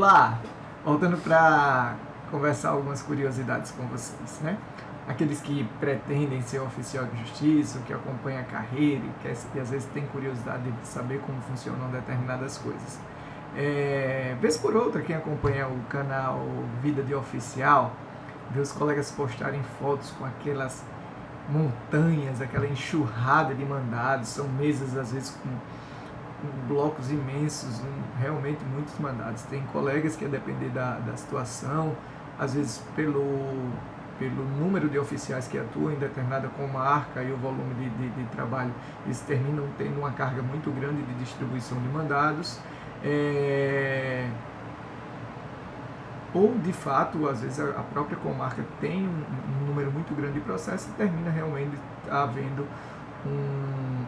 Olá! Voltando para conversar algumas curiosidades com vocês, né? Aqueles que pretendem ser oficial de justiça, que acompanham a carreira e às vezes tem curiosidade de saber como funcionam determinadas coisas. Vez por outra, quem acompanha o canal Vida de Oficial, vê os colegas postarem fotos com aquelas montanhas, aquela enxurrada de mandados, são mesas às vezes com blocos imensos, realmente muitos mandados. Tem colegas que, a depender da situação, às vezes pelo número de oficiais que atuam em determinada comarca e o volume de trabalho, eles terminam tendo uma carga muito grande de distribuição de mandados. Ou, de fato, às vezes a própria comarca tem um número muito grande de processos e termina realmente havendo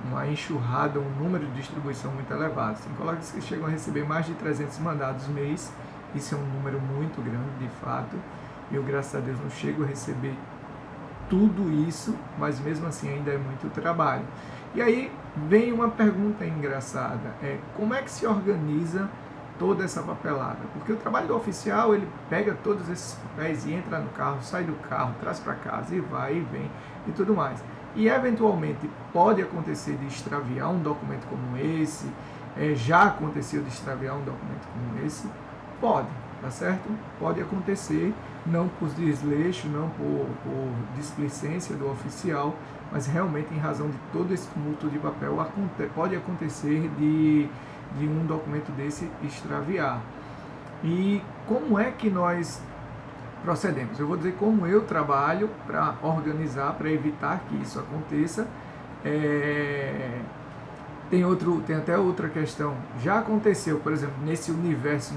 uma enxurrada, um número de distribuição muito elevado. Tem colegas que chegam a receber mais de 300 mandados mês, isso é um número muito grande, de fato. Eu, graças a Deus, não chego a receber tudo isso, mas mesmo assim ainda é muito trabalho. E aí vem uma pergunta engraçada, como é que se organiza toda essa papelada? Porque o trabalho do oficial, ele pega todos esses papéis e entra no carro, sai do carro, traz para casa e vai e vem e tudo mais. E eventualmente pode acontecer de extraviar um documento como esse, já aconteceu de extraviar um documento como esse, pode, tá certo? Pode acontecer, não por desleixo, não por displicência do oficial, mas realmente em razão de todo esse tumulto de papel, pode acontecer de um documento desse extraviar. E como é que nós procedemos? Eu vou dizer como eu trabalho para organizar, para evitar que isso aconteça. Tem até outra questão. Já aconteceu, por exemplo, nesse universo,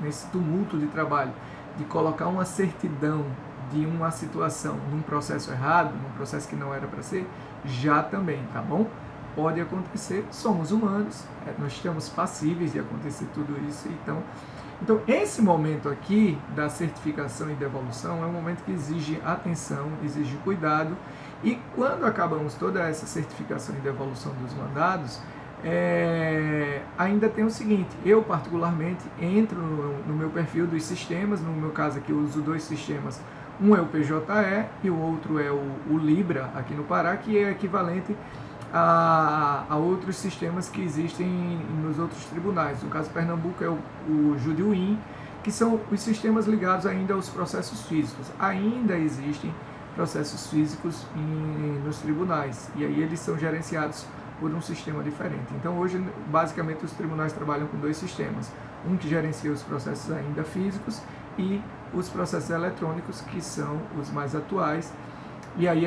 nesse tumulto de trabalho, de colocar uma certidão de uma situação num processo errado, num processo que não era para ser, já também, tá bom? Pode acontecer, somos humanos, nós estamos passíveis de acontecer tudo isso, então, esse momento aqui da certificação e devolução é um momento que exige atenção, exige cuidado, e quando acabamos toda essa certificação e devolução dos mandados, ainda tem o seguinte: eu particularmente entro no meu perfil dos sistemas, no meu caso aqui eu uso dois sistemas, um é o PJE e o outro é o Libra aqui no Pará, que é equivalente a outros sistemas que existem nos outros tribunais. No caso, Pernambuco é o Judiuim, que são os sistemas ligados ainda aos processos físicos. Ainda existem processos físicos nos tribunais, e aí eles são gerenciados por um sistema diferente. Então, hoje, basicamente, os tribunais trabalham com dois sistemas. Um que gerencia os processos ainda físicos e os processos eletrônicos, que são os mais atuais. E aí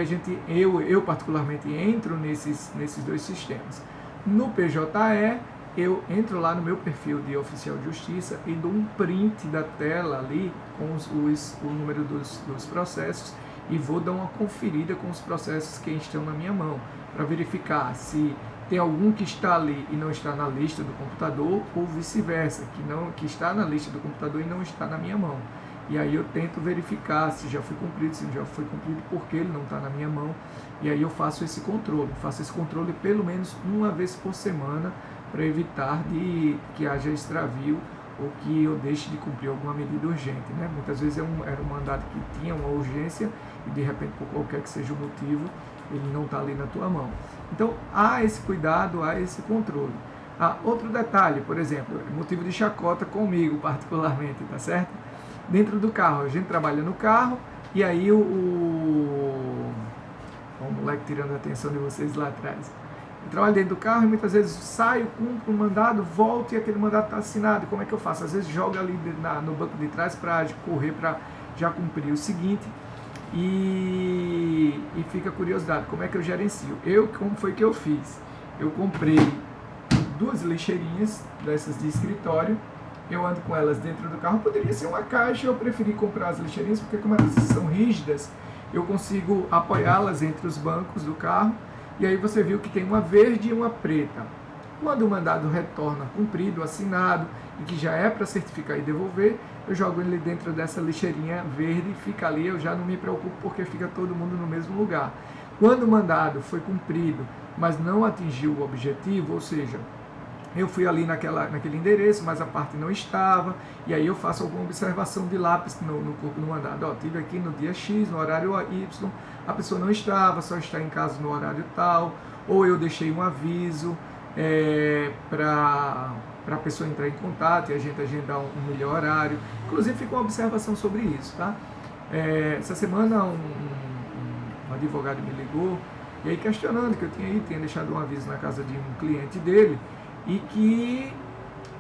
eu particularmente entro nesses dois sistemas. No PJE, eu entro lá no meu perfil de oficial de justiça e dou um print da tela ali com o número dos processos e vou dar uma conferida com os processos que estão na minha mão, para verificar se tem algum que está ali e não está na lista do computador, ou vice-versa, que está na lista do computador e não está na minha mão. E aí eu tento verificar se já foi cumprido, se não já foi cumprido, porque ele não está na minha mão. E aí eu faço esse controle pelo menos uma vez por semana, para evitar que haja extravio ou que eu deixe de cumprir alguma medida urgente, né? Muitas vezes era um mandado que tinha uma urgência e de repente, por qualquer que seja o motivo, ele não está ali na tua mão. Então há esse cuidado, há esse controle. Outro detalhe, por exemplo, motivo de chacota comigo particularmente, tá certo? Dentro do carro, a gente trabalha no carro e aí o moleque tirando a atenção de vocês lá atrás. Eu trabalho dentro do carro e muitas vezes saio, cumpro um mandado, volto e aquele mandado está assinado. Como é que eu faço? Às vezes jogo ali no banco de trás para correr para já cumprir o seguinte e fica a curiosidade, como é que eu gerencio? Como foi que eu fiz? Eu comprei 2 lixeirinhas dessas de escritório. Eu ando com elas dentro do carro, poderia ser uma caixa, eu preferi comprar as lixeirinhas, porque como elas são rígidas, eu consigo apoiá-las entre os bancos do carro, e aí você viu que tem uma verde e uma preta. Quando o mandado retorna cumprido, assinado, e que já é para certificar e devolver, eu jogo ele dentro dessa lixeirinha verde, fica ali, eu já não me preocupo, porque fica todo mundo no mesmo lugar. Quando o mandado foi cumprido, mas não atingiu o objetivo, ou seja, eu fui ali naquele endereço, mas a parte não estava, e aí eu faço alguma observação de lápis no corpo do mandado. Ó, tive aqui no dia X, no horário Y, a pessoa não estava, só está em casa no horário tal, ou eu deixei um aviso para a pessoa entrar em contato e a gente agendar um melhor horário. Inclusive, fica uma observação sobre isso, tá? Essa semana um advogado me ligou, e aí questionando que eu tinha deixado um aviso na casa de um cliente dele, e que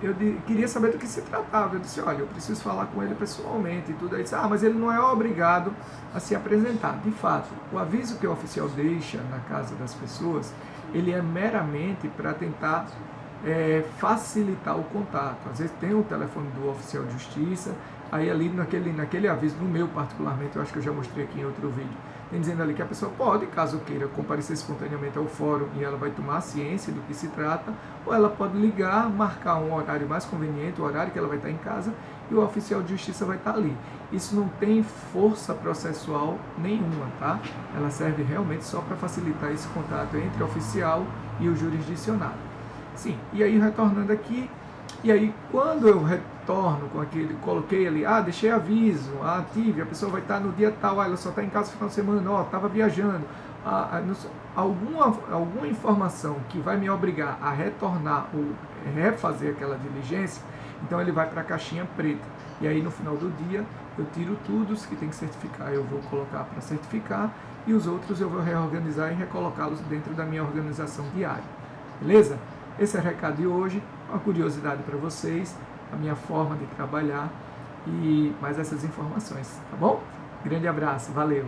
eu queria saber do que se tratava. Eu disse, olha, eu preciso falar com ele pessoalmente e tudo. Aí disse, mas ele não é obrigado a se apresentar. De fato, o aviso que o oficial deixa na casa das pessoas, ele é meramente para tentar facilitar o contato. Às vezes tem o telefone do oficial de justiça, aí ali naquele aviso, no meu particularmente, eu acho que eu já mostrei aqui em outro vídeo, tem dizendo ali que a pessoa pode, caso queira, comparecer espontaneamente ao fórum e ela vai tomar ciência do que se trata, ou ela pode ligar, marcar um horário mais conveniente, o horário que ela vai estar em casa, e o oficial de justiça vai estar ali. Isso não tem força processual nenhuma, tá? Ela serve realmente só para facilitar esse contato entre o oficial e o jurisdicionado. Sim, e aí retornando aqui, e aí quando eu retorno com aquele, coloquei ali, deixei aviso, tive, a pessoa vai estar no dia tal, ela só está em casa no final de semana, estava viajando, alguma informação que vai me obrigar a retornar ou refazer aquela diligência, então ele vai para a caixinha preta. E aí no final do dia eu tiro tudo, os que tem que certificar eu vou colocar para certificar, e os outros eu vou reorganizar e recolocá-los dentro da minha organização diária. Beleza? Esse é o recado de hoje, uma curiosidade para vocês, a minha forma de trabalhar e mais essas informações, tá bom? Grande abraço, valeu!